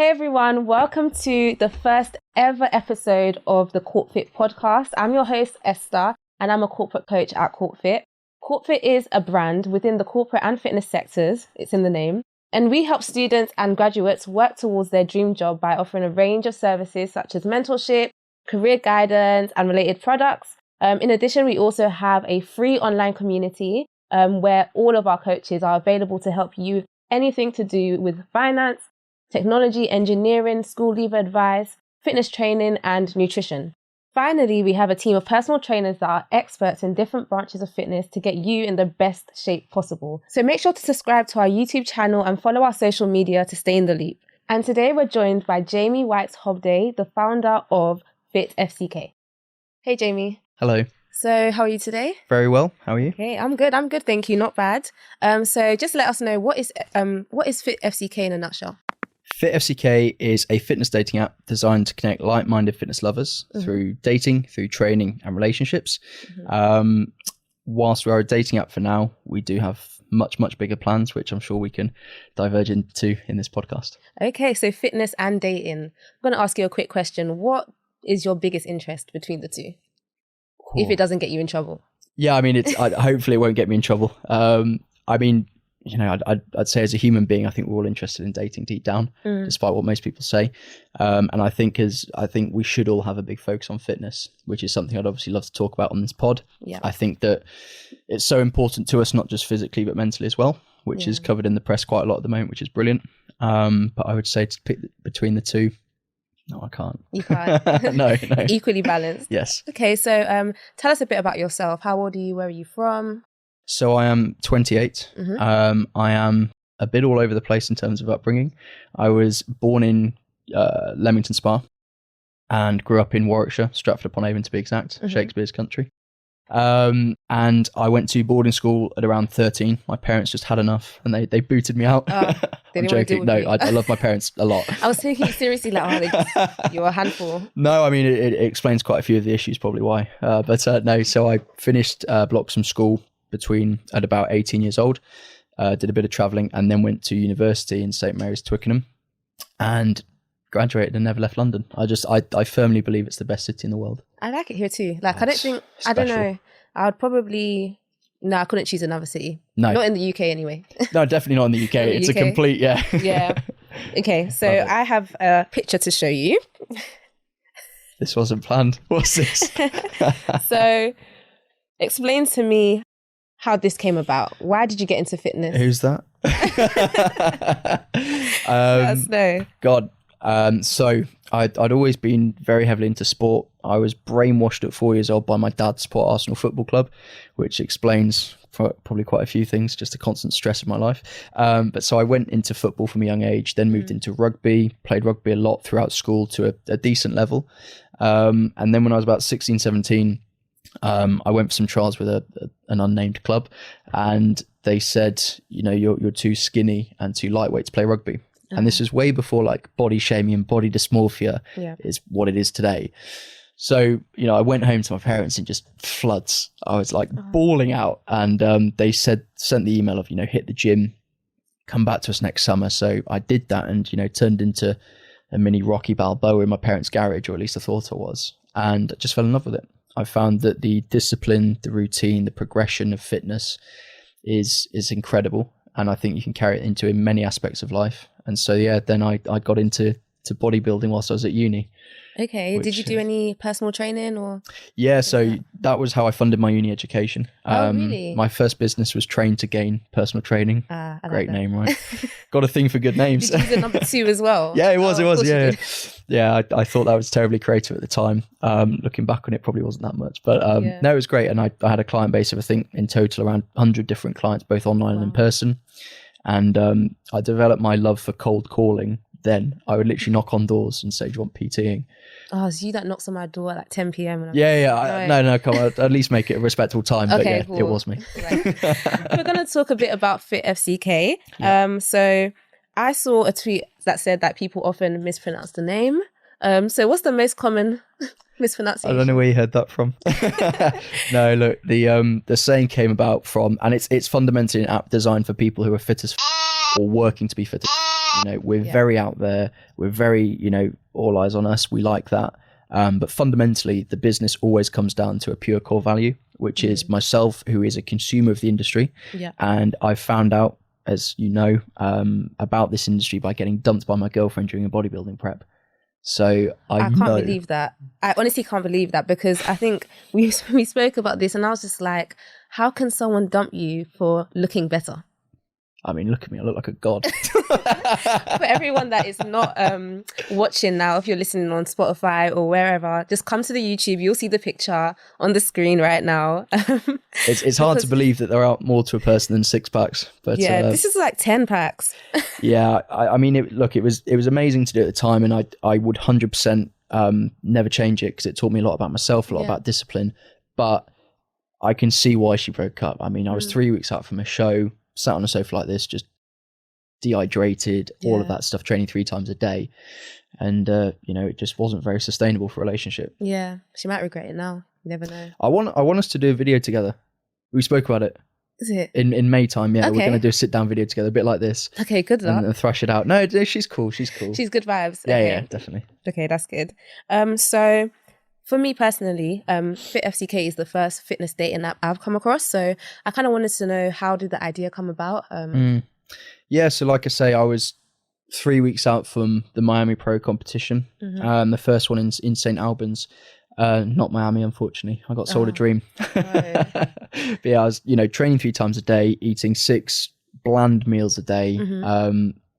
Hey everyone, welcome to the first ever episode of the Corpfit podcast. I'm your host Esther and I'm a corporate coach at Corpfit. Corpfit is a brand within the corporate and fitness sectors, it's in the name, and we help students and graduates work towards their dream job by offering a range of services such as mentorship, career guidance and related products. In addition, we also have a free online community where all of our coaches are available to help you with anything to do with finance, technology, engineering, school leaver advice, fitness training, and nutrition. Finally, we have a team of personal trainers that are experts in different branches of fitness to get you in the best shape possible. So make sure to subscribe to our YouTube channel and follow our social media to stay in the loop. And today we're joined by Jamie Wykes-Hobday, the founder of FITFCK. Hey, Jamie. Hello. So how are you today? Very well. How are you? Okay, I'm good. Thank you. Not bad. So just let us know, what is FITFCK in a nutshell? FITFCK is a fitness dating app designed to connect like-minded fitness lovers through dating, through training and relationships. Whilst we are a dating app for now, we do have much bigger plans, which I'm sure we can diverge into in this podcast. Okay, so fitness and dating. I'm going to ask you a quick question. What is your biggest interest between the two? If it doesn't get you in trouble. Yeah, I mean, hopefully it won't get me in trouble. I'd say as a human being, I think we're all interested in dating deep down, despite what most people say. And I think we should all have a big focus on fitness, which is something I'd obviously love to talk about on this pod. Yeah. I think that it's so important to us, not just physically, but mentally as well, which is covered in the press quite a lot at the moment, which is brilliant. But I would say to pick between the two, no, I can't. You can't? No. Equally balanced? Yes. Okay, so tell us a bit about yourself. How old are you? Where are you from? So I am 28. I am a bit all over the place in terms of upbringing. I was born in Leamington Spa and grew up in Warwickshire, Stratford-upon-Avon to be exact, Shakespeare's country. And I went to boarding school at around 13. My parents just had enough and they booted me out. I'm joking. No, I love my parents a lot. I was taking it seriously, you're a handful. No, I mean, it explains quite a few of the issues probably why. No, so I finished blocks from school at about 18 years old, did a bit of traveling and then went to university in St. Mary's, Twickenham and graduated and never left London. I firmly believe it's the best city in the world. I like it here too. I don't know. I couldn't choose another city. No. Not in the UK anyway. No, definitely not in the UK. It's a complete, Yeah. Okay, so I have a picture to show you. This wasn't planned. What's this? So explain to me how this came about. Why did you get into fitness? Who's that? Let us know. God. So I'd always been very heavily into sport. I was brainwashed at 4 years old by my dad to support Arsenal Football Club, which explains probably quite a few things, just a constant stress of my life. But so I went into football from a young age, then moved into rugby, played rugby a lot throughout school to a decent level. And then when I was about 16, 17, I went for some trials with an unnamed club and they said, you're too skinny and too lightweight to play rugby. And this is way before body shaming and body dysmorphia is what it is today. So, I went home to my parents in just floods. I was bawling out and they sent the email of, hit the gym, come back to us next summer. So I did that and, turned into a mini Rocky Balboa in my parents' garage, or at least I thought I was, and I just fell in love with it. I found that the discipline, the routine, the progression of fitness is incredible. And I think you can carry it into in many aspects of life. And so, then I got into bodybuilding whilst I was at uni. Okay. Did you do any personal training or? Yeah. So that was how I funded my uni education. Really? My first business was Train to Gain Personal Training. Great name, right? Got a thing for good names. Did you use a number 2 as well? Yeah, it was. Yeah. I thought that was terribly creative at the time. Looking back on it, probably wasn't that much, but no, it was great. And I had a client base of, I think in total around 100 different clients, both online and in person. And I developed my love for cold calling. Then I would literally knock on doors and say, do you want PTing? Oh, it's you that knocks on my door at 10 p.m. No, come on. At least make it a respectable time. Okay, but cool. It was me. Right. We're going to talk a bit about FITFCK. Yeah. So I saw a tweet that said that people often mispronounce the name. So what's the most common mispronunciation? I don't know where you heard that from. No, look, the saying came about from, and it's fundamentally an app designed for people who are fit as or working to be fit as You know, we're very out there. We're very, you know, all eyes on us. We like that. But fundamentally, the business always comes down to a pure core value, which is myself, who is a consumer of the industry. Yeah. And I found out, as you know, about this industry by getting dumped by my girlfriend during a bodybuilding prep. So I can't believe that. I honestly can't believe that, because I think we spoke about this and I was just like, how can someone dump you for looking better? I mean, look at me. I look like a god. For everyone that is not watching now, if you're listening on Spotify or wherever, just come to the YouTube. You'll see the picture on the screen right now. It's hard to believe that there are more to a person than 6 packs. But this is like 10 packs. Yeah, I mean, it was amazing to do at the time, and I would 100% never change it, because it taught me a lot about myself, a lot about discipline. But I can see why she broke up. I mean, I was 3 weeks out from a show, sat on a sofa like this, just dehydrated, all of that stuff, training 3 times a day. And, you know, it just wasn't very sustainable for a relationship. Yeah, she might regret it now. You never know. I want us to do a video together. We spoke about it. Is it? In May time, yeah. Okay. We're going to do a sit-down video together, a bit like this. Okay, good luck. And thrash it out. No, she's cool. She's cool. She's good vibes. Yeah, okay. Yeah, definitely. Okay, that's good. So for me personally, FitFCK is the first fitness dating app I've come across. So I kind of wanted to know, how did the idea come about? Yeah, so like I say, I was 3 weeks out from the Miami Pro competition. The first one in St. Albans. Not Miami, unfortunately. I got sold a dream. But yeah, I was, you know, training 3 times a day, eating 6 bland meals a day,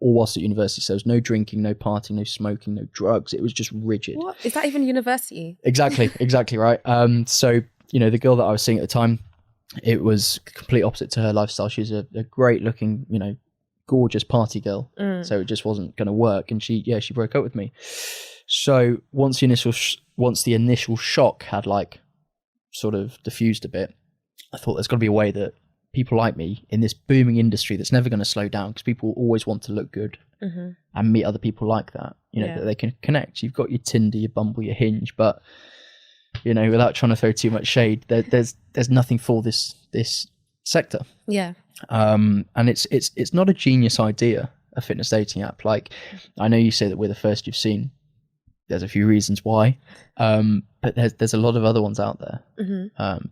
all whilst at university. So there was no drinking, no partying, no smoking, no drugs. It was just rigid. What? Is that even university? Exactly right. So, you know, the girl that I was seeing at the time, it was complete opposite to her lifestyle. She's a great looking, you know, gorgeous party girl. So it just wasn't going to work. And she broke up with me. So once the initial shock had like sort of diffused a bit, I thought there's got to be a way that people like me in this booming industry that's never going to slow down, because people always want to look good and meet other people like that, you know, that they can connect. You've got your Tinder, your Bumble, your Hinge, but, you know, without trying to throw too much shade, there's nothing for this sector. Yeah. And it's not a genius idea, a fitness dating app. Like, I know you say that we're the first you've seen. There's a few reasons why, but there's a lot of other ones out there.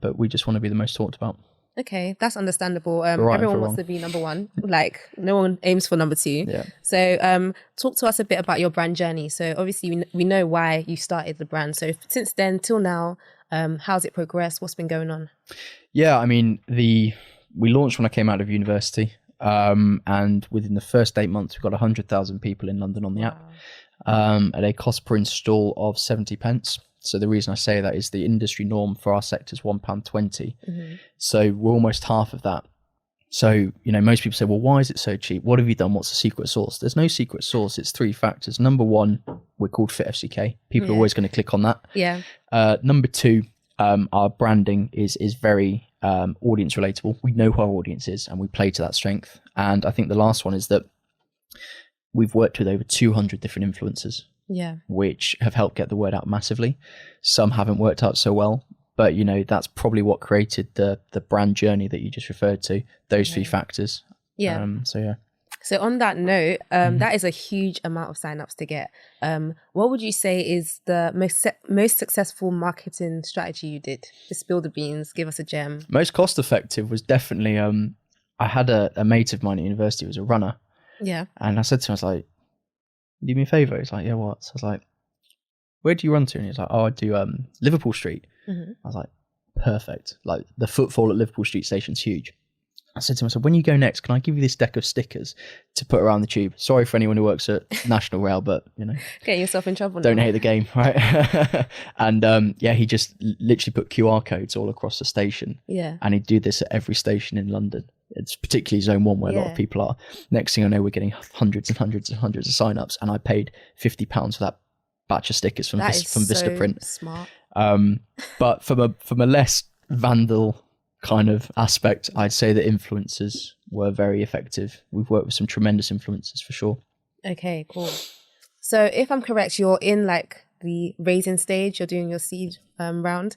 But we just want to be the most talked about. Okay, that's understandable. Everyone wants to be number one. Like, no one aims for number 2. Yeah. So talk to us a bit about your brand journey. So obviously we know why you started the brand. So since then till now, how's it progressed? What's been going on? Yeah, I mean, we launched when I came out of university. And within the first 8 months, we've got 100,000 people in London on the app. At a cost per install of 70 pence. So the reason I say that is the industry norm for our sector is £1.20. So we're almost half of that. So, you know, most people say, well, why is it so cheap? What have you done? What's the secret sauce? There's no secret sauce. It's 3 factors. Number 1, we're called FitFCK. People are always going to click on that. Yeah. Number 2, our branding is very audience relatable. We know who our audience is and we play to that strength. And I think the last one is that we've worked with over 200 different influencers, which have helped get the word out massively. Some haven't worked out so well, but, you know, that's probably what created the brand journey that you just referred to, those 3 factors. Yeah. So on that note, that is a huge amount of signups to get. What would you say is the most successful marketing strategy you did? Just spill the beans, give us a gem. Most cost effective was definitely, I had a mate of mine at university who was a runner. Yeah. And I said to him, I was like, do me a favour? He's like, yeah, what? So I was like, where do you run to? And he's like, oh, I do Liverpool Street. I was like, perfect. Like, the footfall at Liverpool Street Station's huge. I said to him, I said, when you go next, can I give you this deck of stickers to put around the tube? Sorry for anyone who works at National Rail, but, you know. Getting yourself in trouble. Don't hate the game, right? And he just literally put QR codes all across the station. Yeah. And he'd do this at every station in London. It's particularly Zone 1 where a lot of people are. Next thing I know, we're getting hundreds and hundreds and hundreds of sign-ups, and I paid £50 for that batch of stickers from Vistaprint. Smart. But from a less vandal kind of aspect, I'd say that influencers were very effective. We've worked with some tremendous influencers for sure. Okay, cool. So if I'm correct, you're in like the raising stage, you're doing your seed round.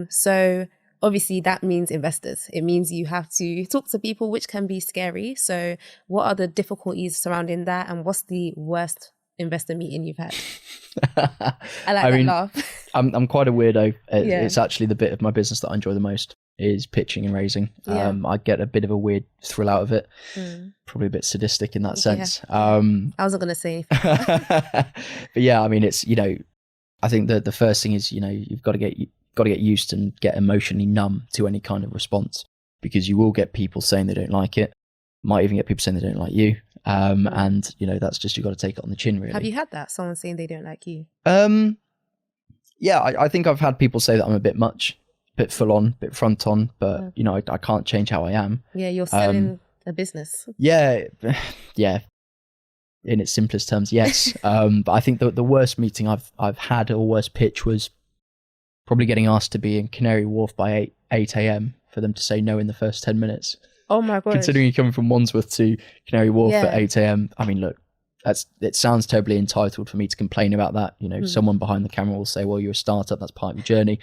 So obviously that means investors. It means you have to talk to people, which can be scary. So what are the difficulties surrounding that? And what's the worst investor meeting you've had? I mean, laugh. I'm quite a weirdo. It's actually the bit of my business that I enjoy the most is pitching and raising. I get a bit of a weird thrill out of it. Probably a bit sadistic in that sense. I wasn't going to say anything. But yeah, I mean, it's, I think that the first thing is, you've got to get used to and get emotionally numb to any kind of response, because you will get people saying they don't like it. Might even get people saying they don't like you. And that's just, you've got to take it on the chin, really. Have you had that? Someone saying they don't like you? Yeah, I think I've had people say that I'm a bit much, a bit full on, a bit front on, but I can't change how I am. Yeah, you're selling a business. Yeah. In its simplest terms, yes. But I think the worst meeting I've had, or worst pitch, was probably getting asked to be in Canary Wharf by 8 a.m. for them to say no in the first 10 minutes. Oh my god! Considering you're coming from Wandsworth to Canary Wharf at 8 a.m. I mean, look, it sounds terribly entitled for me to complain about that. Someone behind the camera will say, well, you're a startup, that's part of your journey.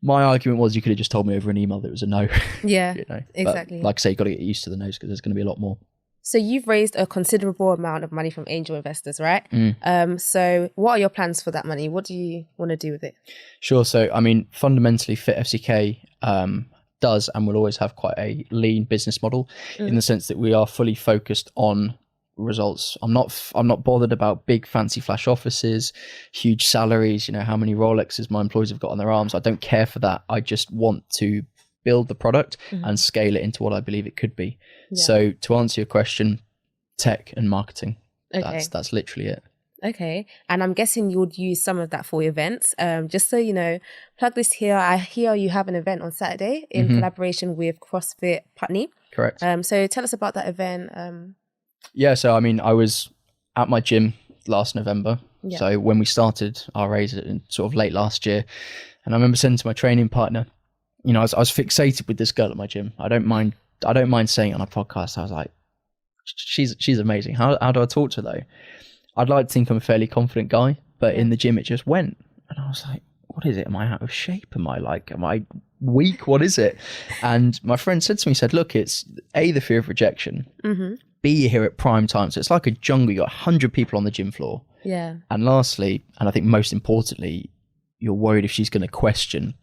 My argument was, you could have just told me over an email that it was a no. Yeah, exactly. But like I say, you've got to get used to the no's, because there's going to be a lot more. So you've raised a considerable amount of money from angel investors, right? So what are your plans for that money? What do you want to do with it? Sure. So, I mean, fundamentally, FITFCK does and will always have quite a lean business model, in the sense that we are fully focused on results. I'm not bothered about big fancy flash offices, huge salaries, how many Rolexes my employees have got on their arms. I don't care for that. I just want to build the product and scale it into what I believe it could be. So to answer your question, tech and marketing. Okay. That's literally it. Okay. And I'm guessing you would use some of that for events. Just so plug this here. I hear you have an event on Saturday in collaboration with CrossFit Putney. Correct. So tell us about that event. Yeah. So, I mean, I was at my gym last November. Yeah. So when we started our raise in sort of late last year, and I remember saying to my training partner, I was fixated with this girl at my gym. I don't mind saying it on a podcast. I was like, she's amazing. How do I talk to her though? I'd like to think I'm a fairly confident guy, but in the gym it just went. And I was like, what is it? Am I out of shape? Am I weak? What is it? And my friend said to me, look, it's A, the fear of rejection. B, you're here at prime time. So it's like a jungle. You got 100 people on the gym floor. Yeah. And lastly, and I think most importantly, you're worried if she's going to question,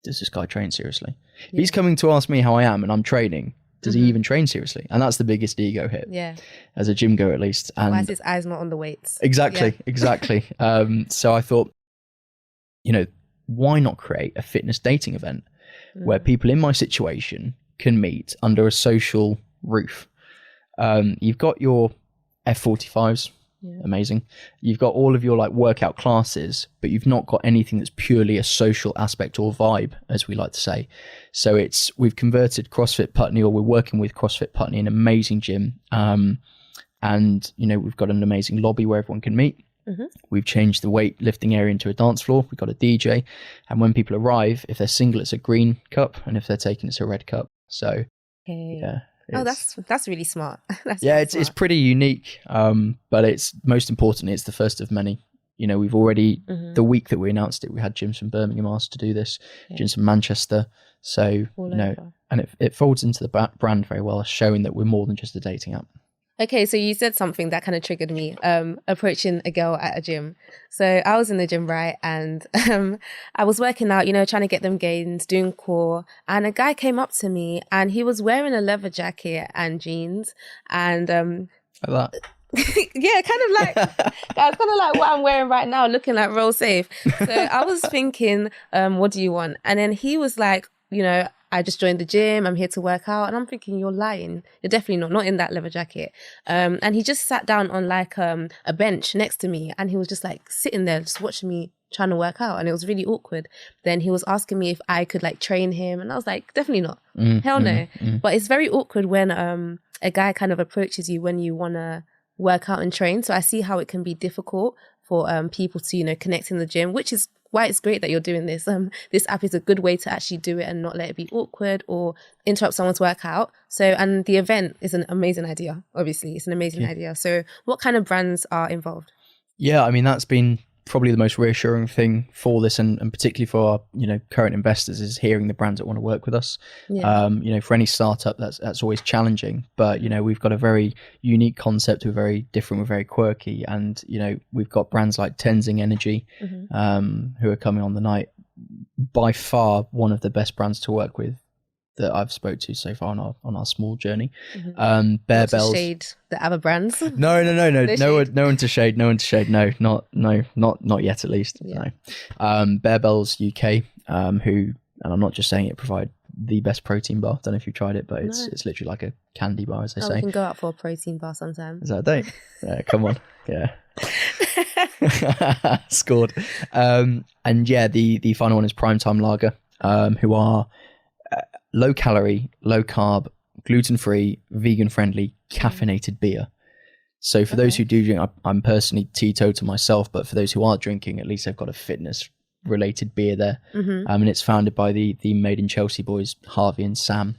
does this guy train seriously? If he's coming to ask me how I am and I'm training, does he even train seriously? And that's the biggest ego hit. Yeah. As a gym goer, at least. And why is his eyes not on the weights? Exactly. So I thought, why not create a fitness dating event where people in my situation can meet under a social roof? You've got your F45s. Yeah. Amazing. You've got all of your workout classes, but you've not got anything that's purely a social aspect or vibe, as we like to say. So we've converted CrossFit Putney, or we're working with CrossFit Putney, an amazing gym. And we've got an amazing lobby where everyone can meet. We've changed the weightlifting area into a dance floor. We've got a DJ, and when people arrive, if they're single, it's a green cup, and if they're taken, it's a red cup. So yeah. Oh, that's really smart. It's pretty unique, but it's most importantly, it's the first of many. We've already the week that we announced it, we had gyms from Birmingham asked to do this, gyms from Manchester. So and it folds into the brand very well, showing that we're more than just a dating app. Okay, so you said something that kind of triggered me, approaching a girl at a gym. So I was in the gym, right? And I was working out, trying to get them gains, doing core. And a guy came up to me and he was wearing a leather jacket and jeans. And like that. Yeah, kind of like what I'm wearing right now, looking like roll safe. So I was thinking, what do you want? And then he was like, I just joined the gym. I'm here to work out. And I'm thinking, you're lying. You're definitely not in that leather jacket. And he just sat down on a bench next to me. And he was just sitting there, just watching me trying to work out. And it was really awkward. Then he was asking me if I could train him. And I was like, definitely not. Hell no. But it's very awkward when a guy kind of approaches you when you want to work out and train. So I see how it can be difficult for people to, connect in the gym, which is why it's great that you're doing this. This app is a good way to actually do it and not let it be awkward or interrupt someone's workout. So, and the event is an amazing idea. Obviously, it's an amazing idea. So what kind of brands are involved? Yeah, I mean, that's been probably the most reassuring thing for this, and particularly for our, you know, current investors, is hearing the brands that want to work with us. You know, for any startup, that's always challenging, but you know, we've got a very unique concept. We're very different, we're very quirky, and you know, we've got brands like Tenzing Energy, who are coming on the night. By far one of the best brands to work with that I've spoke to so far on our small journey. Bear Bells. Shade the other brands. No one to shade. No, not yet at least. No. Bear Bells UK, who, and I'm not just saying it, provide the best protein bar. Don't know if you've tried it, but it's literally like a candy bar, as they say. We can go out for a protein bar sometime. Is that a date? Yeah, come on. Yeah. Scored. And yeah, the final one is Primetime Lager, who are low calorie, low carb, gluten free, vegan friendly, caffeinated beer. So for those who do drink, I'm personally teetotal myself, but for those who are drinking, at least they've got a fitness related beer there. And it's founded by the Made in Chelsea boys, Harvey and Sam.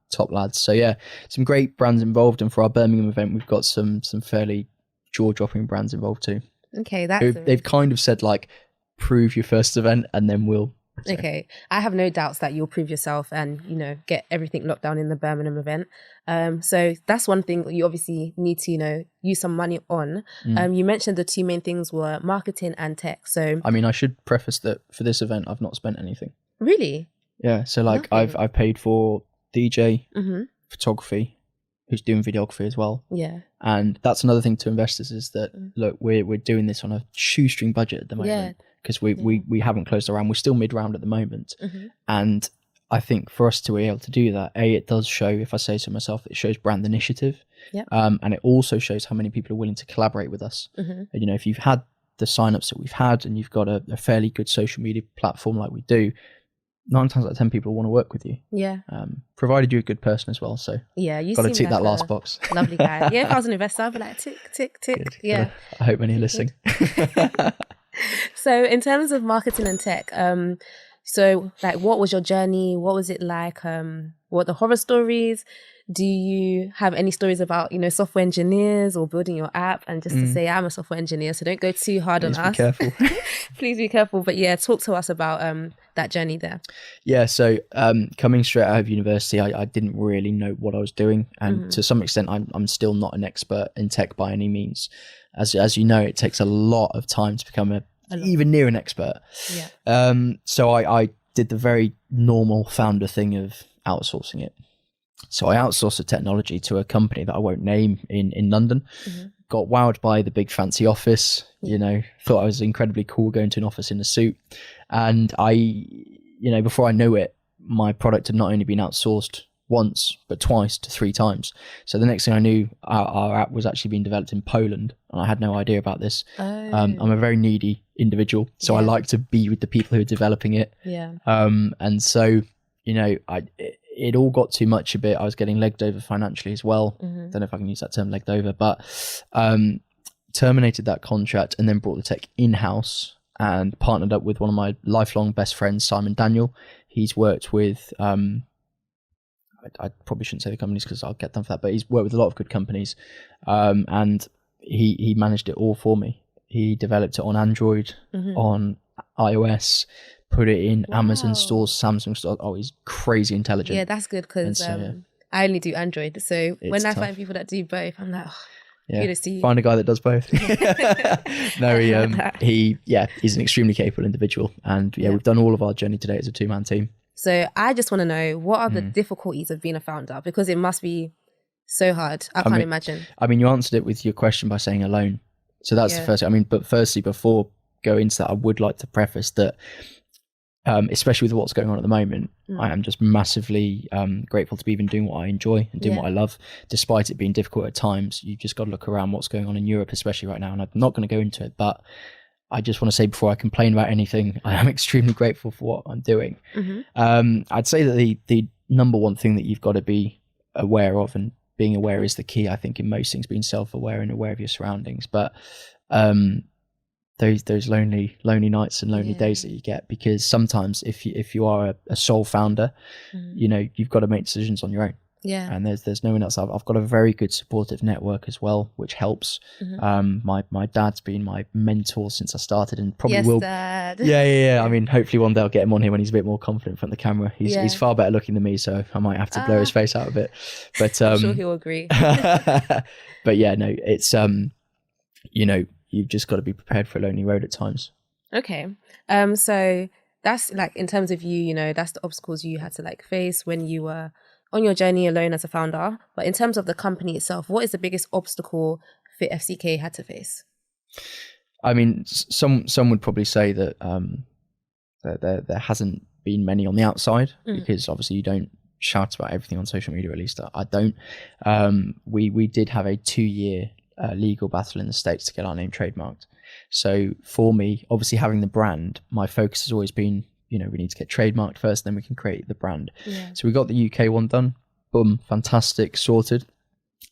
Top lads. So yeah, some great brands involved, and for our Birmingham event, we've got some fairly jaw-dropping brands involved too. They've kind of said, like, prove your first event and then we'll. So. Okay, I have no doubts that you'll prove yourself and, you know, get everything locked down in the Birmingham event. So that's one thing that you obviously need to, you know, use some money on. You mentioned the two main things were marketing and tech. So I mean, I should preface that for this event, I've not spent anything. Really? Yeah. So like I've paid for DJ, photography, who's doing videography as well. Yeah. And that's another thing to investors is that, look, we're doing this on a shoestring budget at the moment. Because we haven't closed our round. We're still mid-round at the moment. And I think for us to be able to do that, it does show, if I say so myself, it shows brand initiative. And it also shows how many people are willing to collaborate with us. And, you know, if you've had the sign-ups that we've had and you've got a fairly good social media platform like we do, 9 times out of 10 people want to work with you. Provided you're a good person as well. So you got to tick like that last box. Lovely guy. Yeah, if I was an investor, I'd be like, tick, tick, tick. Good. Yeah. I hope many are listening. So in terms of marketing and tech, so like, what was your journey? What was it like? What the horror stories? Do you have any stories about, you know, software engineers or building your app? And just to say, I'm a software engineer, so don't go too hard on us. Be careful. Please be careful. But yeah, talk to us about that journey there. Yeah, so coming straight out of university, I didn't really know what I was doing. And to some extent, I'm still not an expert in tech by any means. As you know, it takes a lot of time to become even near an expert. So I did the very normal founder thing of outsourcing it. So I outsourced the technology to a company that I won't name in London. Got wowed by the big fancy office, you know, thought I was incredibly cool going to an office in a suit. And before I knew it, my product had not only been outsourced once, but twice to 3 times. So the next thing I knew, our app was actually being developed in Poland, and I had no idea about this. I'm a very needy individual, so I like to be with the people who are developing it. And so, you know, it all got too much a bit. I was getting legged over financially as well. Don't know if I can use that term, legged over, but terminated that contract and then brought the tech in-house and partnered up with one of my lifelong best friends, Simon Daniel. He's worked with I probably shouldn't say the companies because I'll get them for that, but he's worked with a lot of good companies, and he managed it all for me. He developed it on Android, on iOS, put it in Amazon stores, Samsung stores. Oh, he's crazy intelligent. Yeah, that's good because I only do Android. So when I find people that do both, I'm like, kudos to you. Find a guy that does both. No, he's an extremely capable individual, and we've done all of our journey today as a 2-man team. So I just want to know, what are the difficulties of being a founder? Because it must be so hard. I can't imagine. I mean, you answered it with your question by saying alone. So that's the first. I mean, but firstly, before going into that, I would like to preface that, especially with what's going on at the moment, I am just massively grateful to be even doing what I enjoy and doing what I love, despite it being difficult at times. You just got to look around what's going on in Europe, especially right now. And I'm not going to go into it, but I just want to say before I complain about anything, I am extremely grateful for what I'm doing. I'd say that the number one thing that you've got to be aware of, and being aware is the key, I think, in most things, being self-aware and aware of your surroundings. But those lonely nights and lonely days that you get, because sometimes if you are a sole founder, you know, you've got to make decisions on your own. Yeah. And there's no one else. I've got a very good supportive network as well, which helps. My dad's been my mentor since I started, and probably will. Dad. Yeah. I mean, hopefully one day I'll get him on here when he's a bit more confident in front of the camera. He's far better looking than me, so I might have to blur his face out a bit. But I'm sure he'll agree. But yeah, no, it's you've just got to be prepared for a lonely road at times. Okay. So that's like, in terms of you, that's the obstacles you had to like face when you were on your journey alone as a founder. But in terms of the company itself, what is the biggest obstacle FITFCK had to face? I mean, some would probably say that there hasn't been many on the outside, because obviously you don't shout about everything on social media, at least I don't. We did have a 2-year legal battle in the States to get our name trademarked. So for me, obviously having the brand, my focus has always been, we need to get trademarked first, then we can create the brand. So we got the UK one done, boom, fantastic, sorted.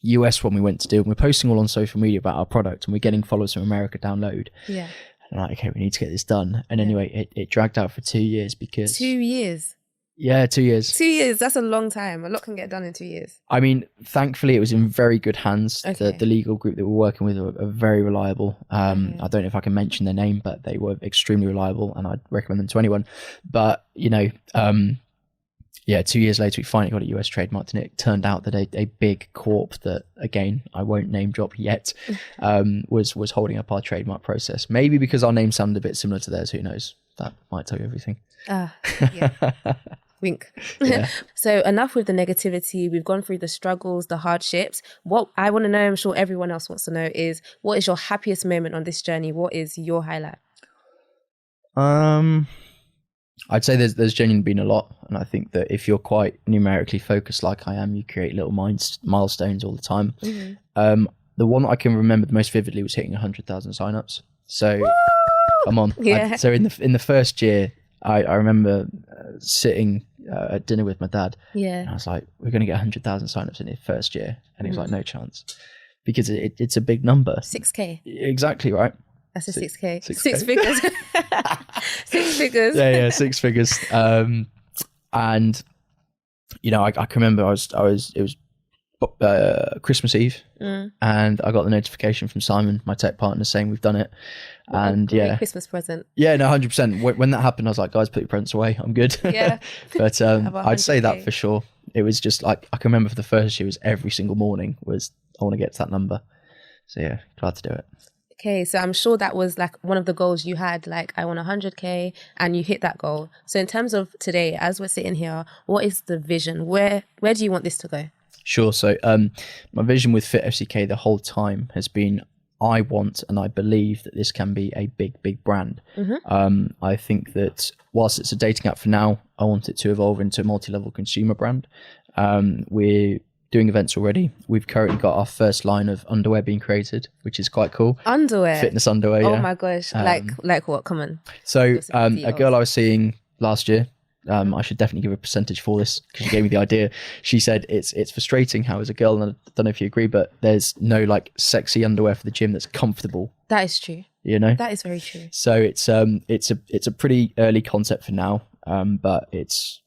US one we went to do, and we're posting all on social media about our product, and we're getting followers from America download. And I'm like, okay, we need to get this done. And anyway, it dragged out for 2 years because 2 years. Yeah, 2 years. 2 years, that's a long time. A lot can get done in 2 years. I mean, thankfully, it was in very good hands. Okay. The legal group that we're working with are very reliable. I don't know if I can mention their name, but they were extremely reliable, and I'd recommend them to anyone. But, 2 years later, we finally got a US trademarked, and it turned out that a big corp that, again, I won't name drop yet, was holding up our trademark process. Maybe because our name sounded a bit similar to theirs, who knows? That might tell you everything. Yeah. Wink. Yeah. So enough with the negativity. We've gone through the struggles, the hardships. What I want to know, I'm sure everyone else wants to know, is what is your happiest moment on this journey? What is your highlight? I'd say there's genuinely been a lot, and I think that if you're quite numerically focused like I am, you create little milestones all the time. The one that I can remember the most vividly was hitting 100,000 signups. So woo! Come on. Yeah. So in the first year, I remember sitting at dinner with my dad. Yeah. And I was like, we're going to get 100,000 signups in the first year. And he was like, no chance. Because it's a big number. 6K. Exactly right. That's a 6K. 6K. 6 figures. 6 figures. Yeah, 6 figures. And, I can remember it was Christmas Eve, and I got the notification from Simon, my tech partner, saying we've done it. And yeah, Christmas present. Yeah, no, 100%. When that happened, I was like, guys, put your presents away. I'm good. Yeah. But I'd say that for sure. It was just like, I can remember for the first year, was every single morning was, I want to get to that number. So yeah, glad to do it. Okay, so I'm sure that was like one of the goals you had, like I want 100K, and you hit that goal. So in terms of today, as we're sitting here, what is the vision? Where do you want this to go? Sure. So my vision with FITFCK the whole time has been, I want and I believe that this can be a big, big brand. I think that whilst it's a dating app for now, I want it to evolve into a multi-level consumer brand. We're doing events already. We've currently got our first line of underwear being created, which is quite cool. Underwear? Fitness underwear, yeah. Oh my gosh. Like what? Come on. So a girl I was seeing last year, I should definitely give a percentage for this because she gave me the idea. She said it's frustrating how as a girl, and I don't know if you agree, but there's no like sexy underwear for the gym that's comfortable. That is true. That is very true. So it's a pretty early concept for now, but it's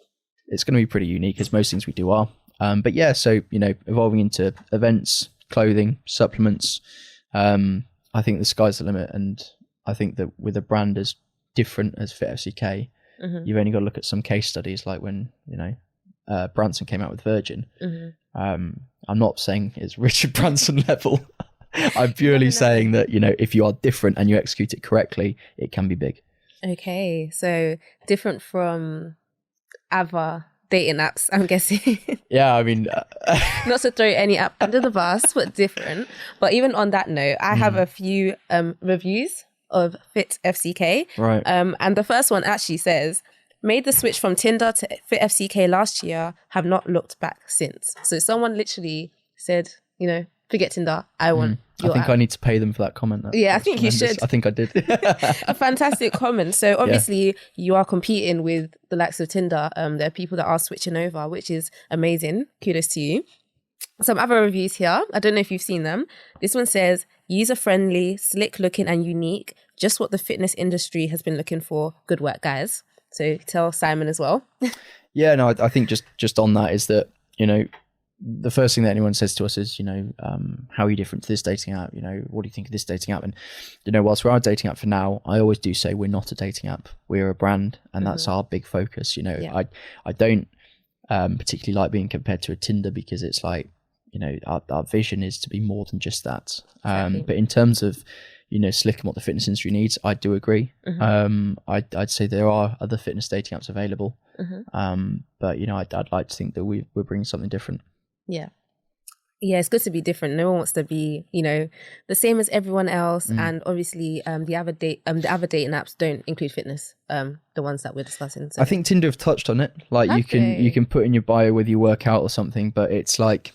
going to be pretty unique, as most things we do are. But yeah, so evolving into events, clothing, supplements. I think the sky's the limit, and I think that with a brand as different as FITFCK, you've only got to look at some case studies, like when Branson came out with Virgin. I'm not saying it's Richard Branson level. I'm purely saying that if you are different and you execute it correctly, it can be big. Okay, so different from other dating apps, I'm guessing. Yeah, I mean, not to throw any app under the bus, but different. But even on that note, I have a few reviews of FITFCK. Right. And the first one actually says, made the switch from Tinder to FITFCK last year, have not looked back since. So someone literally said, forget Tinder, I want your I think app. I need to pay them for that comment. I think you should. I think I did. A fantastic comment. So obviously you are competing with the likes of Tinder. There are people that are switching over, which is amazing. Kudos to you. Some other reviews here. I don't know if you've seen them. This one says, user-friendly, slick-looking and unique. Just what the fitness industry has been looking for. Good work, guys. So tell Simon as well. Yeah, no, I think just on that is that, the first thing that anyone says to us is, how are you different to this dating app? What do you think of this dating app? And, whilst we are a dating app for now, I always do say we're not a dating app. We're a brand, and that's our big focus. I don't particularly like being compared to a Tinder, because it's like, our vision is to be more than just that. Exactly. But in terms of, Slick and what the fitness industry needs, I do agree. I'd say there are other fitness dating apps available. But, I'd like to think that we're bringing something different. Yeah. Yeah, it's good to be different. No one wants to be, the same as everyone else. And obviously, the other dating apps don't include fitness. The ones that we're discussing. So. I think Tinder have touched on it. Like you can put in your bio whether you work out or something, but it's like,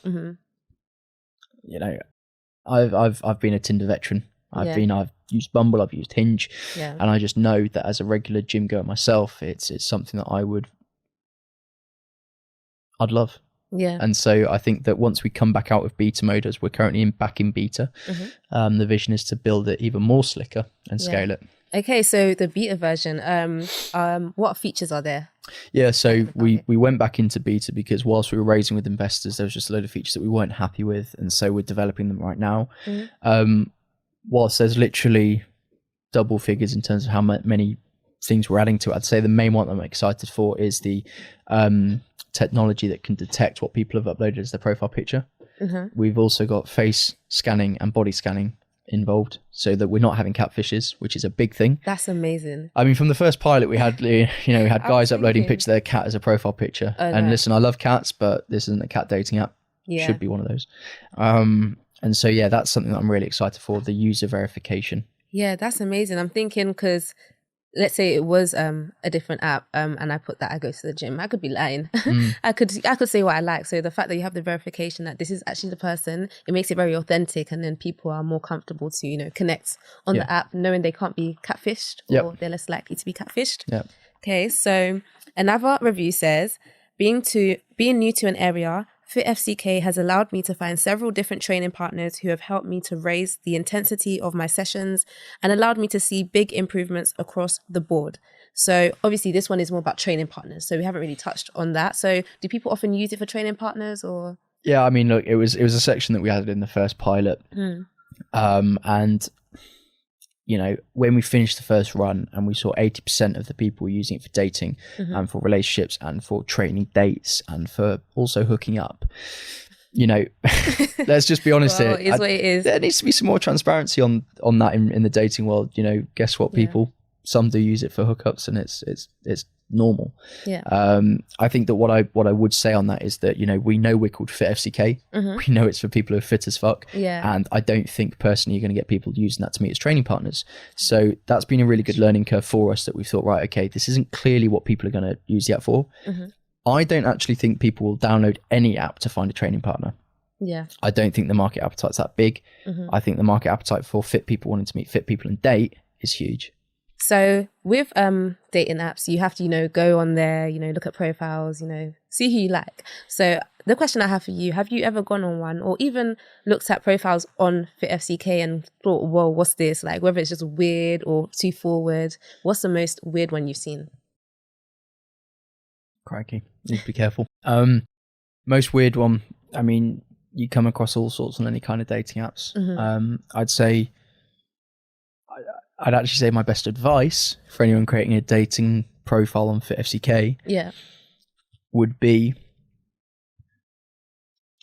I've been a Tinder veteran. I've used Bumble, I've used Hinge, and I just know that as a regular gym goer myself, it's something that I'd love. Yeah. And so I think that once we come back out of beta mode, as we're currently back in beta, the vision is to build it even more slicker and scale it. Okay, so the beta version, what features are there? Yeah, so we went back into beta because whilst we were raising with investors, there was just a load of features that we weren't happy with, and so we're developing them right now. Whilst there's literally double figures in terms of how many things we're adding to it, I'd say the main one I'm excited for is the technology that can detect what people have uploaded as their profile picture. We've also got face scanning and body scanning involved, so that we're not having catfishes, which is a big thing. That's amazing. I mean, from the first pilot, we had guys uploading pictures of their cat as a profile picture. And listen, I love cats, but this isn't a cat dating app. Should be one of those. And so, that's something that I'm really excited for, the user verification. Yeah, that's amazing. I'm thinking, because let's say it was a different app, and I put that I go to the gym, I could be lying. I could say what I like. So the fact that you have the verification that this is actually the person, it makes it very authentic, and then people are more comfortable to connect on the app, knowing they can't be catfished, or they're less likely to be catfished. Okay, so another review says, being new to an area, FITFCK has allowed me to find several different training partners who have helped me to raise the intensity of my sessions and allowed me to see big improvements across the board. So obviously this one is more about training partners, so we haven't really touched on that. So do people often use it for training partners, or? Yeah, I mean, look, it was a section that we added in the first pilot. And when we finished the first run and we saw 80% of the people were using it for dating and for relationships and for training dates and for also hooking up, let's just be honest here. It is what it is. There needs to be some more transparency on that in the dating world. Guess what, people? Some do use it for hookups, and it's normal. I think that what I would say on that is that we know we're called FITFCK. We know it's for people who are fit as fuck, and I don't think personally you're going to get people using that to meet as training partners. So that's been a really good learning curve for us, that we've thought, right, okay, this isn't clearly what people are going to use the app for. I don't actually think people will download any app to find a training partner. I don't think the market appetite's that big. I think the market appetite for fit people wanting to meet fit people and date is huge. So with dating apps, you have to, go on there, look at profiles, see who you like. So the question I have for you, have you ever gone on one or even looked at profiles on FITFCK and thought, whoa, what's this? Like, whether it's just weird or too forward, what's the most weird one you've seen? Crikey, need to be careful. Most weird one, I mean, you come across all sorts on any kind of dating apps. I'd actually say my best advice for anyone creating a dating profile on FITFCK would be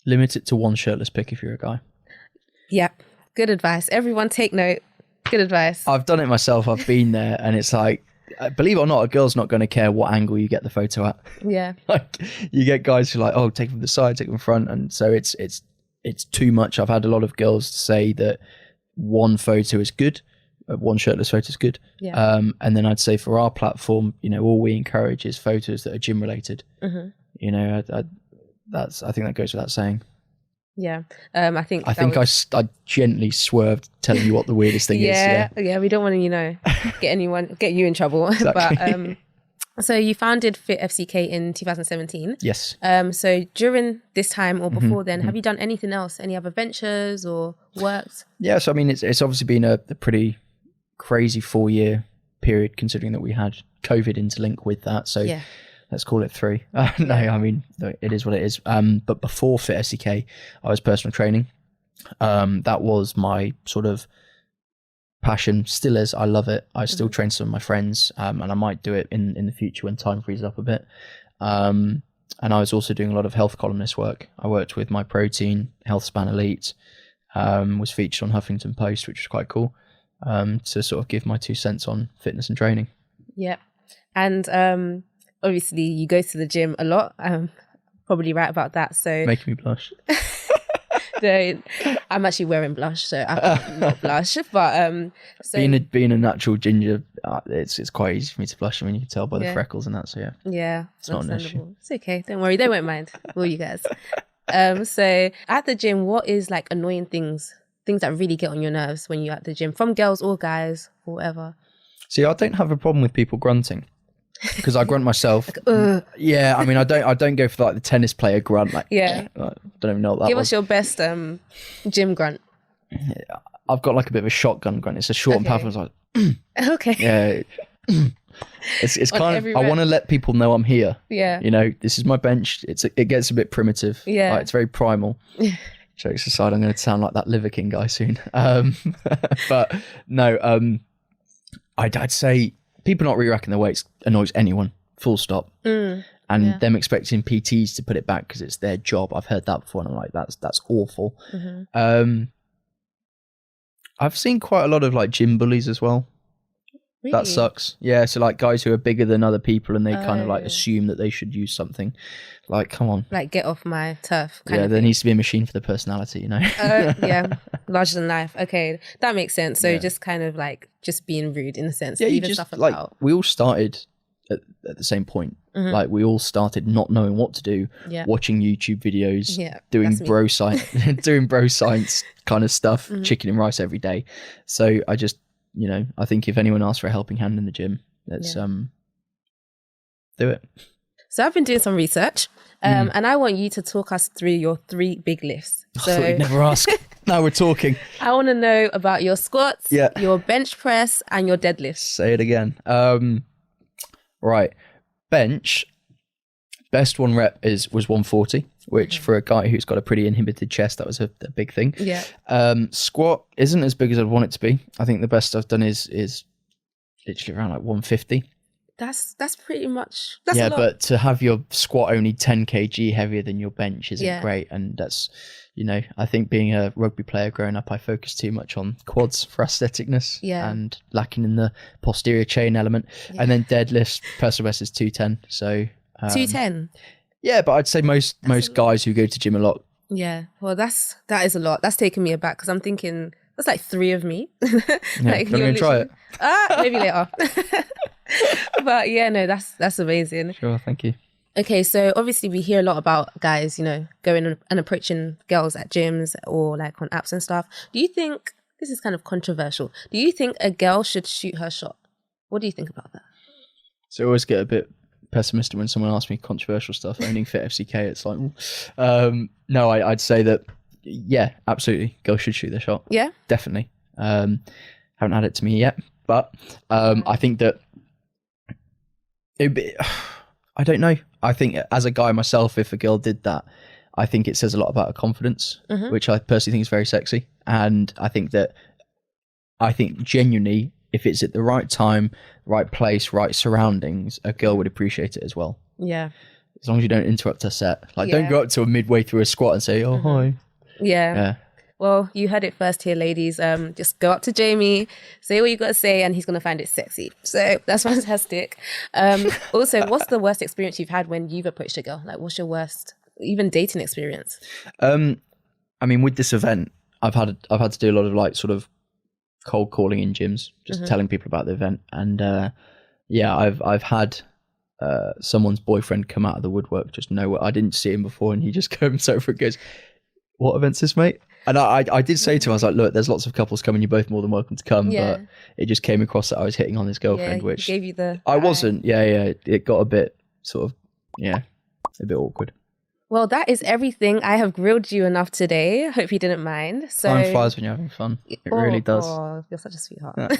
limit it to one shirtless pic if you're a guy. Yep. Good advice. Everyone take note. Good advice. I've done it myself. I've been there, and it's like, believe it or not, a girl's not going to care what angle you get the photo at. Like, you get guys who are like, oh, take it from the side, take it from the front. And so it's too much. I've had a lot of girls say that one photo is good. One shirtless photo is good. And then I'd say for our platform, all we encourage is photos that are gym related. I think that goes without saying. I think I gently swerved telling you what the weirdest thing is. We don't want to get you in trouble. Exactly. But so you founded FITFCK in 2017. Yes. So during this time or before then, have you done anything else, any other ventures or worked? So I mean, it's obviously been a pretty crazy 4-year period, considering that we had COVID interlink with that. So let's call it 3. No, I mean, it is what it is. But before FITFCK, I was personal training. That was my sort of passion, still is. I love it. I still train some of my friends, and I might do it in the future when time frees up a bit. And I was also doing a lot of health columnist work. I worked with My Protein, Healthspan Elite, was featured on Huffington Post, which was quite cool, to sort of give my 2 cents on fitness and training. Yeah. And obviously you go to the gym a lot. Probably right about that. So Making me blush. I'm actually wearing blush, so I'm not blush. But so being a natural ginger, it's quite easy for me to blush. I mean, you can tell by the freckles and that. So yeah, it's not an issue. It's okay. Don't worry. They won't mind. Will you guys? So at the gym, what is like annoying things that really get on your nerves when you're at the gym, from girls or guys, or whatever? See, I don't have a problem with people grunting. Because I grunt myself. Yeah, I mean, I don't go for like the tennis player grunt. Like, I don't even know what that Give was. us your best gym grunt. I've got like a bit of a shotgun grunt. It's a short and powerful. It's like, okay. Yeah. It's kind of, I want to let people know I'm here. Yeah. You know, this is my bench. It gets a bit primitive. Yeah. Like, it's very primal. Jokes aside, I'm going to sound like that Liver King guy soon. But no, I'd say people not re-racking their weights annoys anyone, full stop. And them expecting PTs to put it back because it's their job. I've heard that before and I'm like, that's awful. I've seen quite a lot of like gym bullies as well. Really? That sucks. Yeah, so like guys who are bigger than other people and they kind of like assume that they should use something. Like, come on. Like, get off my turf. Yeah, there needs to be a machine for the personality, you know? Yeah, larger than life. Okay, that makes sense. So just kind of like just being rude in a sense. Yeah, you just, like, we all started at the same point. Like, we all started not knowing what to do, watching YouTube videos, doing bro science kind of stuff, chicken and rice every day. So I just, you know, I think if anyone asks for a helping hand in the gym, let's do it. So I've been doing some research, and I want you to talk us through your 3 big lifts. So I thought you'd never ask. Now we're talking. I want to know about your squats, your bench press, and your deadlifts. Say it again. Right. Bench, best 1 rep was 140, which for a guy who's got a pretty inhibited chest, that was a big thing. Yeah. Squat isn't as big as I'd want it to be. I think the best I've done is literally around like 150. That's pretty much, that's a lot. But to have your squat only 10 kg heavier than your bench isn't great. And that's, you know, I think being a rugby player growing up, I focused too much on quads for aestheticness and lacking in the posterior chain element. And then deadlifts, personal best is 210. So 210? Yeah, but I'd say most guys who go to gym a lot. Yeah, well, that is a lot. That's taken me aback because I'm thinking that's like 3 of me. Like, you're going to try it? Maybe later. But yeah, no, that's amazing. Sure, thank you. Okay, so obviously we hear a lot about guys, you know, going and approaching girls at gyms or like on apps and stuff. Do you think, this is kind of controversial, do you think a girl should shoot her shot? What do you think about that? So I always get a bit pessimistic when someone asks me controversial stuff. Owning FITFCK, it's like, no, I'd say that, yeah, absolutely, girls should shoot their shot. Yeah? Definitely. Haven't had it to me yet, but I think that I don't know. I think as a guy myself, if a girl did that, I think it says a lot about her confidence, which I personally think is very sexy. And I think genuinely, if it's at the right time, right place, right surroundings, a girl would appreciate it as well. Yeah. As long as you don't interrupt her set. Like, don't go up to her midway through a squat and say, oh, hi. Yeah. Well, you heard it first here, ladies. Just go up to Jamie, say what you got to say, and he's going to find it sexy. So that's fantastic. Also, what's the worst experience you've had when you've approached a girl? Like, what's your worst, even dating experience? I mean, with this event, I've had to do a lot of like sort of cold calling in gyms, just telling people about the event. And I've had someone's boyfriend come out of the woodwork, just nowhere. I didn't see him before, and he just comes over and goes, "What event's this, mate?" And I did say to him, I was like, look, there's lots of couples coming. You're both more than welcome to come. Yeah. But it just came across that I was hitting on his girlfriend, which gave you the I wasn't. Yeah. It got a bit sort of, a bit awkward. Well, that is everything. I have grilled you enough today. Hope you didn't mind. So, time flies when you're having fun. It really does. Oh, you're such a sweetheart.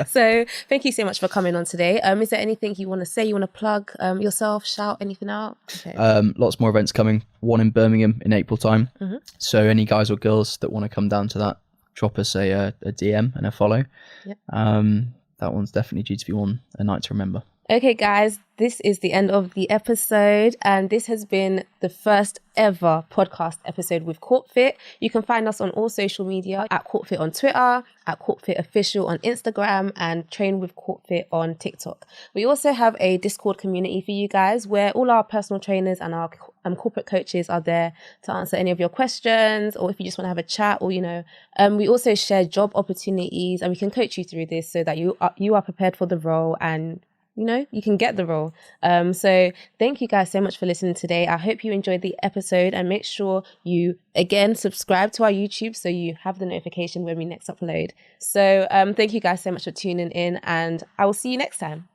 So thank you so much for coming on today. Is there anything you want to say? You want to plug yourself, shout anything out? Okay. Lots more events coming. One in Birmingham in April time. So any guys or girls that want to come down to that, drop us a DM and a follow. Yep. That one's definitely due to be a night to remember. Okay, guys, this is the end of the episode, and this has been the first ever podcast episode with Corpfit. You can find us on all social media at Corpfit on Twitter, at Corpfit Official on Instagram, and Train with Corpfit on TikTok. We also have a Discord community for you guys where all our personal trainers and our corporate coaches are there to answer any of your questions, or if you just want to have a chat, or we also share job opportunities, and we can coach you through this so that you are prepared for the role and you can get the role. So thank you guys so much for listening today. I hope you enjoyed the episode, and make sure you, again, subscribe to our YouTube so you have the notification when we next upload. So thank you guys so much for tuning in, and I will see you next time.